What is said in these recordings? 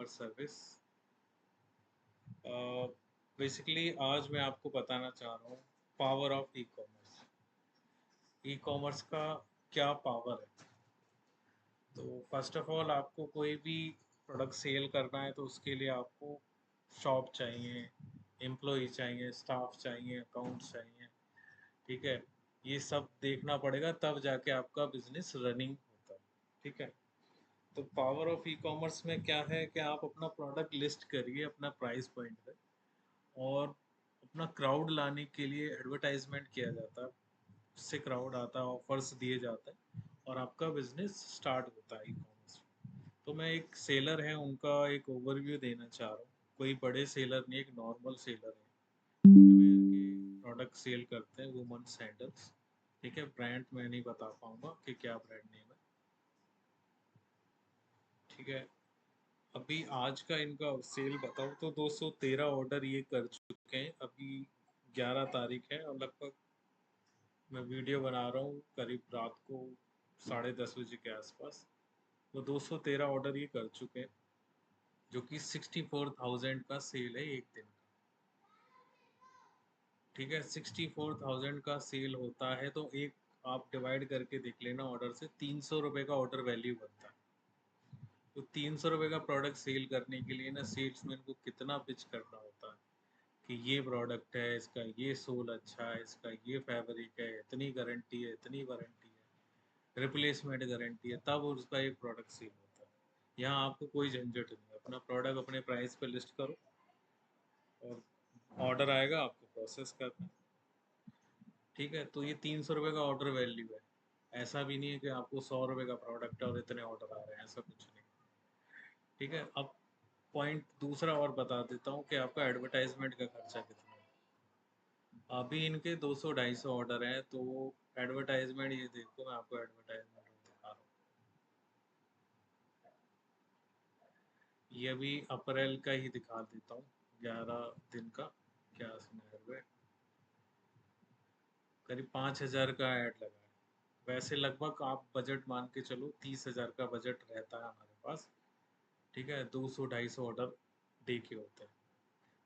Commerce service. Basically आज मैं आपको बताना चाह रहा हूँ power of e commerce. E commerce का क्या पावर है। तो फर्स्ट ऑफ ऑल आपको कोई भी प्रोडक्ट सेल करना है तो उसके लिए आपको शॉप चाहिए, एम्प्लॉय चाहिए, स्टाफ चाहिए, अकाउंट्स चाहिए। ठीक है, ये सब देखना पड़ेगा तब जाके आपका बिजनेस रनिंग होता है। ठीक है, तो पावर ऑफ ई कॉमर्स में क्या है कि आप अपना प्रोडक्ट लिस्ट करिए अपना प्राइस पॉइंट पे, और अपना क्राउड लाने के लिए एडवर्टाइजमेंट किया जाता है, उससे क्राउड आता है, ऑफर्स दिए जाते हैं और आपका बिजनेस स्टार्ट होता है ई कॉमर्स। तो मैं एक सेलर है उनका एक ओवरव्यू देना चाह रहा हूँ। कोई बड़े सेलर नहीं, एक नॉर्मल सेलर है, फुटवेयर के प्रोडक्ट सेल करते हैं, वुमन सैंडल्स। ठीक है, ब्रांड मैं नहीं बता पाऊंगा कि क्या ब्रांड नेम है। ठीक है, अभी आज का इनका सेल बताऊँ तो 213 ऑर्डर ये कर चुके हैं। अभी 11 तारीख है और लगभग मैं वीडियो बना रहा हूँ करीब रात को 10:30 बजे के आसपास। वो 213 ऑर्डर ये कर चुके हैं, जो कि 64,000 का सेल है एक दिन का। ठीक है, 64,000 का सेल होता है तो एक आप डिवाइड करके देख लेना, ऑर्डर से 300 रुपये का ऑर्डर वैल्यू बनता है। तो 300 रुपये का प्रोडक्ट सेल करने के लिए ना सेल्समैन को कितना पिच करना होता है कि ये प्रोडक्ट है, इसका ये सोल अच्छा है, इसका ये फैब्रिक है, इतनी गारंटी है, इतनी वारंटी है, रिप्लेसमेंट गारंटी है, तब उसका एक प्रोडक्ट सेल होता है। यहाँ आपको कोई झंझट नहीं, अपना प्रोडक्ट अपने प्राइस पे लिस्ट करो और ऑर्डर आएगा, आपको प्रोसेस करना है। ठीक है, तो ये 300 रुपये का ऑर्डर वैल्यू है। ऐसा भी नहीं है कि आपको 100 रुपये का प्रोडक्ट है और इतने ऑर्डर आ रहे हैं, ऐसा कुछ नहीं। ठीक है, अब पॉइंट दूसरा और बता देता हूँ कि आपका एडवर्टाइजमेंट का खर्चा कितना है। अभी इनके 200-250 ऑर्डर हैं, तो एडवर्टाइजमेंट ये देखो, मैं आपको एडवर्टाइजमेंट दिखा रहा हूँ। ये भी अप्रैल का ही दिखा देता हूँ, 11 दिन का। क्या स्नैप है, करीब 5,000 का ऐड लगा है। वैसे लगभग आप बजट मान के चलो 30,000 का बजट रहता है हमारे पास। ठीक है, 200-250 ऑर्डर डे के होते हैं,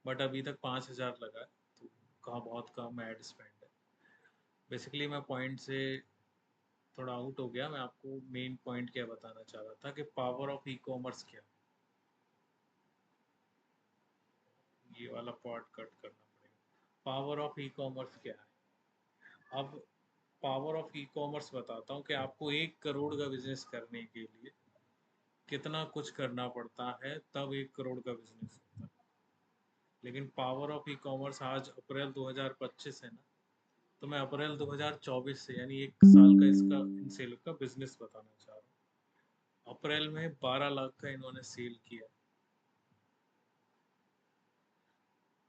बट अभी तक 5,000 लगा है, तो कहाँ बहुत कम ऐड स्पेंड है। बेसिकली मैं पॉइंट से थोड़ा आउट हो गया। मैं आपको मेन पॉइंट क्या बताना चाह रहा था कि पावर ऑफ ई कॉमर्स क्या है। ये वाला पार्ट कट करना पड़ेगा। पावर ऑफ ई कॉमर्स क्या है। अब पावर ऑफ ई कॉमर्स बताता हूँ कि आपको 1 करोड़ का बिजनेस करने के लिए कितना कुछ करना पड़ता है, तब 1 करोड़ का बिजनेस होता है। लेकिन पावर ऑफ ई कॉमर्स आज अप्रैल 2025 है ना, तो मैं अप्रैल 2024 से यानी 1 साल का इसका इन सेल का बिजनेस बताना चाह रहा हूँ। अप्रैल में 12 लाख का इन्होंने सेल किया।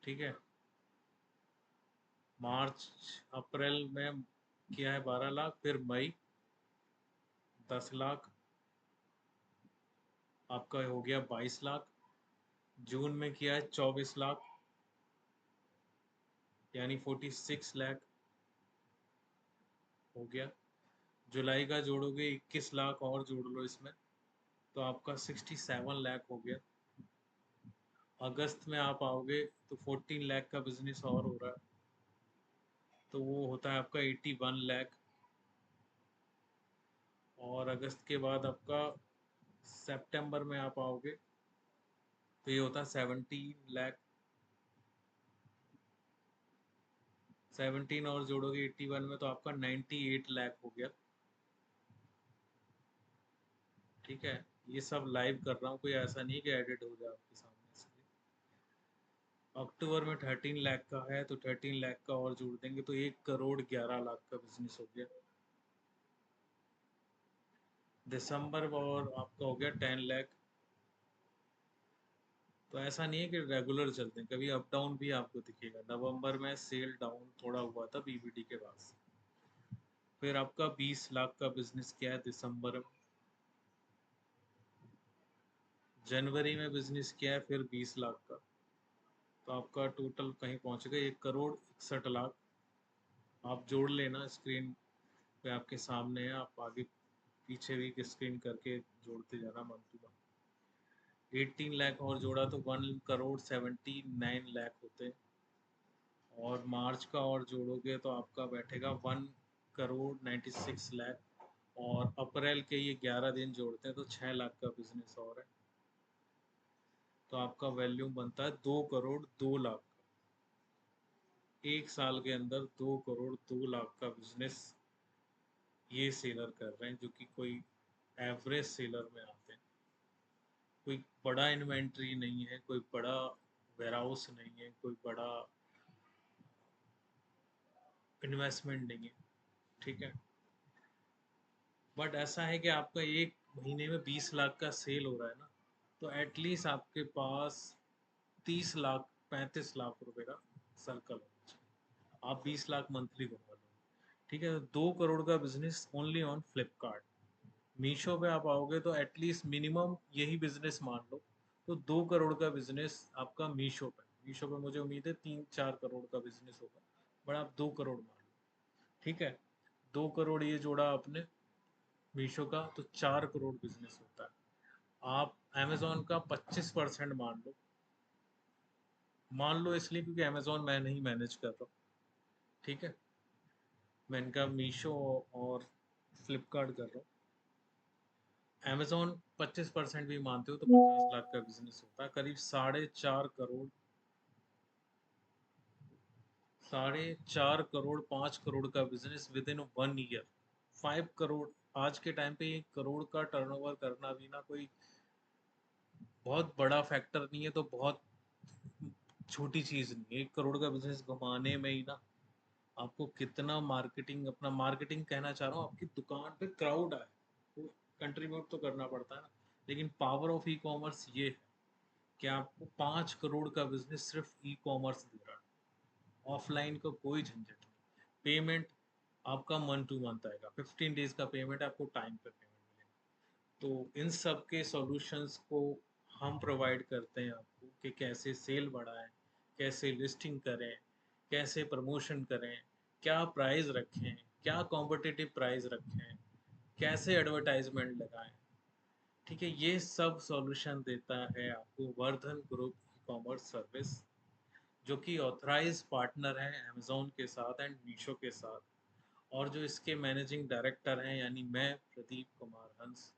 ठीक है, मार्च अप्रैल में किया है 12 लाख, फिर मई 10 लाख, आपका हो गया 22 लाख। जून में किया है 24 लाख, यानी 46 लाख हो गया। जुलाई का जोड़ोगे 21 लाख और जोड़ लो इसमें, तो आपका 67 लाख हो गया। अगस्त में आप आओगे तो 14 लाख का बिजनेस और हो रहा है, तो वो होता है आपका 81 लाख। और अगस्त के बाद आपका सितंबर में आप आओगे तो ये होता है 17 लाख। 17 और जोड़ोगे 81 में तो आपका 98 लाख हो गया। ठीक है, ये सब लाइव कर रहा हूँ, कोई ऐसा नहीं कि एडिट हो जाए आपके सामने, इसलिए। अक्टूबर में 13 लाख का है तो 13 लाख का और जोड़ देंगे तो 1 करोड़ 11 लाख का बिजनेस हो गया। दिसंबर और आपका हो गया 10 लाख। तो ऐसा नहीं है कि रेगुलर चलते हैं, कभी अप डाउन भी आपको दिखेगा। नवंबर में सेल डाउन थोड़ा हुआ था बीबीडी के बाद से। फिर आपका 20 लाख का बिजनेस किया है दिसंबर में। जनवरी में बिजनेस किया है फिर 20 लाख का, तो आपका टोटल कहीं पहुंच गया 1 करोड़ 61 लाख। आप जोड़ लेना, स्क्रीन पे आपके सामने है, आप आगे पीछे भी स्क्रीन करके जोड़ते जाना मंथ टू मंथ। 18 लाख और जोड़ा तो 1 करोड़ 79 लाख होते हैं, और मार्च का और जोड़ोगे तो आपका बैठेगा 1 करोड़ 96 लाख, और अप्रैल के ये 11 दिन जोड़ते हैं तो 6 लाख का बिजनेस और है, तो आपका वैल्यूम बनता है 2 करोड़ 2 लाख। एक साल के अंदर 2 करोड़ 2 लाख का बिजनेस ये सेलर कर रहे हैं, जो कि कोई एवरेज सेलर में आते हैं। कोई बड़ा इन्वेंट्री नहीं है, कोई बड़ा वेयरहाउस नहीं है, कोई बड़ा इन्वेस्टमेंट नहीं है, ठीक है। बट ऐसा है कि आपका एक महीने में 20 लाख का सेल हो रहा है ना, तो एटलीस्ट आपके पास 30 लाख 35 लाख रुपए का सर्कल होना चाहिए। आप 20 लाख मंथली कमा लो, ठीक है। 2 करोड़ का business only on Flipkart. Meesho पे आप आओगे तो एटलीस्ट मिनिमम यही बिजनेस मान लो, तो 2 करोड़ का बिजनेस आपका मीशो पे। मीशो पे मुझे उम्मीद है 3-4 करोड़ का बिजनेस होगा, बट आप 2 करोड़ मान लो, ठीक है। 2 करोड़ ये जोड़ा आपने मीशो का, तो 4 करोड़ बिजनेस होता है। आप अमेजोन का 25% मान लो इसलिए क्योंकि अमेजोन मैं नहीं मैनेज कर रहा हूँ, ठीक है। मैं इनका मीशो और फ्लिपकार्ट कर रहा हूँ। अमेजोन 25% भी मानते हो तो 50 लाख का बिजनेस होता है, करीब 4.5 करोड़, 4.5 करोड़ 5 करोड़ का business with in 1 year. 5 crore आज के टाइम पे 1 करोड़ का टर्नओवर करना भी ना कोई बहुत बड़ा फैक्टर नहीं है, तो बहुत छोटी चीज नहीं है। 1 करोड़ का बिजनेस घुमाने में ही ना आपको कितना मार्केटिंग, अपना मार्केटिंग कहना चाह रहा हूँ, आपकी दुकान पे क्राउड आए, तो कंट्रीब्यूट तो करना पड़ता है ना। लेकिन पावर ऑफ ई कॉमर्स ये है कि आपको 5 करोड़ का बिजनेस सिर्फ ई कॉमर्स दे रहा है। ऑफलाइन का कोई झंझट नहीं। पेमेंट आपका मन टू मंथ आएगा, 15 डेज का पेमेंट, आपको टाइम पे पेमेंट मिलेगा। तो इन सब के सॉल्यूशंस को हम प्रोवाइड करते हैं आपको, कि कैसे सेल बढ़ाएं, कैसे लिस्टिंग करें, कैसे प्रमोशन करें, क्या प्राइस रखें, क्या कॉम्पिटिटिव प्राइस रखें, कैसे एडवर्टाइजमेंट लगाएं, ठीक है। ये सब सॉल्यूशन देता है आपको Vardhan group e commerce service, जो कि ऑथराइज पार्टनर है अमेजोन के साथ एंड मीशो के साथ। और जो इसके मैनेजिंग डायरेक्टर हैं, यानी मैं प्रदीप कुमार हंस।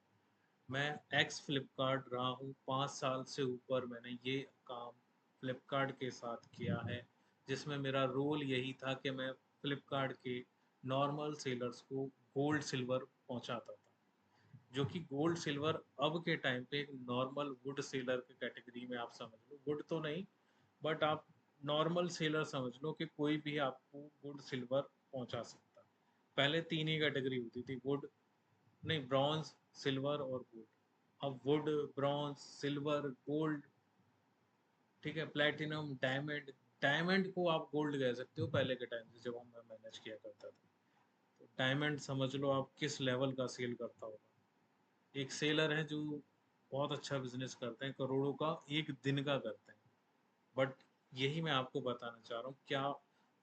मैं एक्स फ्लिपकार्ट रहा हूँ, 5 साल से ऊपर मैंने ये काम फ्लिपकार्ट के साथ किया है, जिसमें मेरा रोल यही था कि मैं फ्लिपकार्ट के नॉर्मल सेलर्स को गोल्ड सिल्वर पहुंचाता था। जो कि गोल्ड सिल्वर अब के टाइम पे एक नॉर्मल वुड सेलर के कैटेगरी में आप समझ लो, वुड तो नहीं बट आप नॉर्मल सेलर समझ लो, कि कोई भी आपको वुड सिल्वर पहुंचा सकता है। पहले 3 ही कैटेगरी होती थी, वुड नहीं, ब्रॉन्ज, सिल्वर और गोल्ड। अब वुड, ब्रॉन्ज, सिल्वर, गोल्ड, ठीक है, प्लेटिनम, डायमंड। डायमंड को आप गोल्ड कह सकते हो पहले के टाइम से, जब हम मैं मैनेज किया करता था। तो डायमंड समझ लो आप किस लेवल का सेल करता होगा। एक सेलर है जो बहुत अच्छा बिजनेस करते हैं, करोड़ों का एक दिन का करते हैं। बट यही मैं आपको बताना चाह रहा हूँ, क्या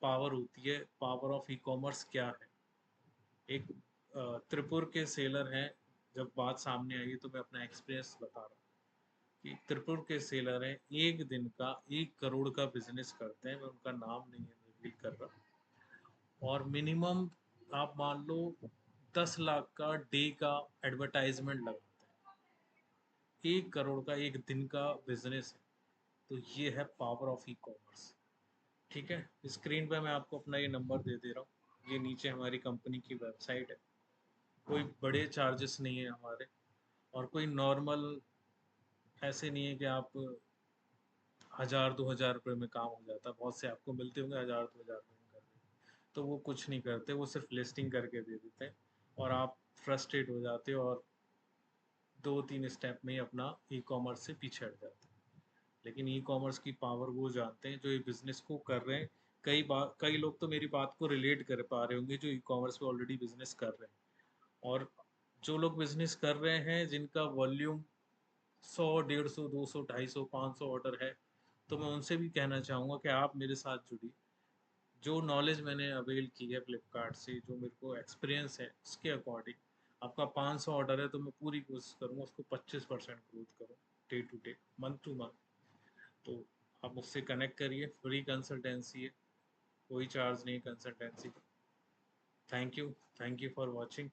पावर होती है, पावर ऑफ ई कॉमर्स क्या है। एक त्रिपुर के सेलर हैं, जब बात सामने आई तो मैं अपना एक्सपीरियंस बता रहा हूँ कि त्रिपुर के सेलर हैं, एक दिन का 1 करोड़ का बिजनेस करते हैं। मैं उनका नाम नहीं रिवील कर रहा, और मिनिमम आप मान लो 10 लाख का डे का एडवर्टाइजमेंट लगाते हैं। 1 करोड़ का एक दिन का बिजनेस है, तो ये है पावर ऑफ ई कॉमर्स, ठीक है। स्क्रीन पे मैं आपको अपना ये नंबर दे दे रहा हूँ, ये नीचे हमारी कंपनी की वेबसाइट है। कोई बड़े चार्जेस नहीं है हमारे, और कोई नॉर्मल ऐसे नहीं है कि आप 1000-2000 रुपये में काम हो जाता है। बहुत से आपको मिलते होंगे 1000-2000 रुपये में कर रहे हैं। तो वो कुछ नहीं करते, वो सिर्फ लिस्टिंग करके दे देते हैं, और आप फ्रस्ट्रेट हो जाते हो, और 2-3 स्टेप में ही अपना ई कॉमर्स से पीछे हट जाते हैं। लेकिन ई कॉमर्स की पावर वो जानते हैं जो ये बिजनेस को कर रहे हैं। कई लोग तो मेरी बात को रिलेट कर पा रहे होंगे जो ई कॉमर्स पे ऑलरेडी बिजनेस कर रहे हैं। और जो लोग बिजनेस कर रहे हैं जिनका वॉल्यूम 100, 150, 200, 250, 500 ऑर्डर है, तो मैं उनसे भी कहना चाहूँगा कि आप मेरे साथ जुड़िए। जो नॉलेज मैंने अवेल की है फ्लिपकार्ट से, जो मेरे को एक्सपीरियंस है उसके अकॉर्डिंग, आपका 500 ऑर्डर है तो मैं पूरी कोशिश करूँगा उसको 25% ग्रोथ करूँ। Day to day, month to month. तो आप मुझसे कनेक्ट करिए, फ्री कंसल्टेंसी है, कोई चार्ज नहीं कंसल्टेंसी का। Thank you for watching.